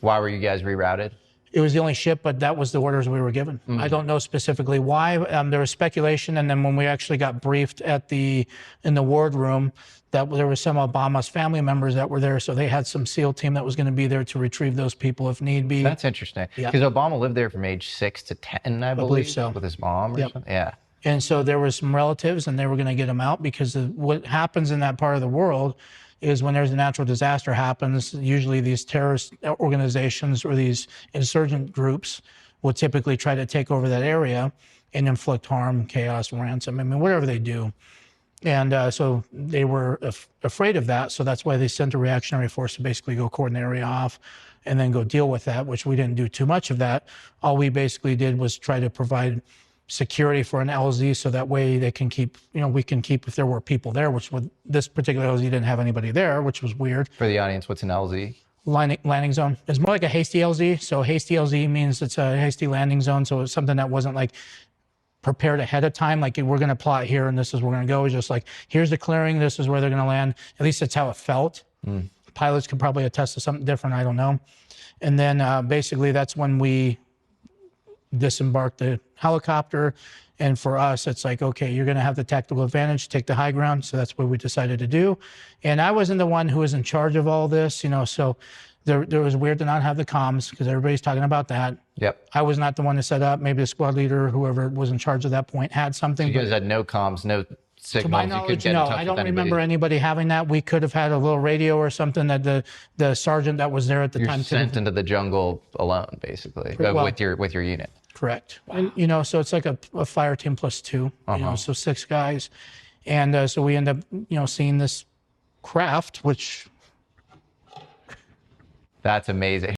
Why were you guys rerouted? It was the only ship, but that was the orders we were given. I don't know specifically why. There was speculation, and then when we actually got briefed in the ward room, that there was some Obama's family members that were there, so they had some SEAL team that was going to be there to retrieve those people if need be. That's interesting. Because Obama lived there from age 6 to 10, I believe so. with his mom or something. Yeah. And so there was some relatives, and they were going to get them out because what happens in that part of the world is when there's a natural disaster happens, usually these terrorist organizations or these insurgent groups will typically try to take over that area and inflict harm, chaos, ransom, I mean, whatever they do. And so they were afraid of that. So that's why they sent a reactionary force to basically go cordon the area off and then go deal with that, which we didn't do too much of that. All we basically did was try to provide security for an LZ so that way they can keep, we can keep if there were people there, which with this particular LZ didn't have anybody there, which was weird. For the audience, what's an LZ? Landing zone. It's more like a hasty LZ. So hasty LZ means it's a hasty landing zone. So it's something that wasn't like prepared ahead of time, like we're going to plot here and this is where we're going to go. It's just like, here's the clearing, this is where they're going to land. At least that's how it felt. Pilots could probably attest to something different, I don't know. And then basically that's when we disembarked the helicopter. And for us, it's like, okay, you're going to have the tactical advantage, take the high ground. So that's what we decided to do. And I wasn't the one who was in charge of all this, so there was weird to not have the comms because everybody's talking about that. Yep. I was not the one to set up. Maybe the squad leader, whoever was in charge at that point, had something. So you guys had no comms, no signals. To my knowledge, you could get no. in touch I don't with remember anybody having that. We could have had a little radio or something that the sergeant that was there at the time. You're sent into the jungle alone, basically, with your unit. Correct. Wow. And so it's like a fire team plus 2. So 6 guys, and so we end up seeing this craft, which. That's amazing.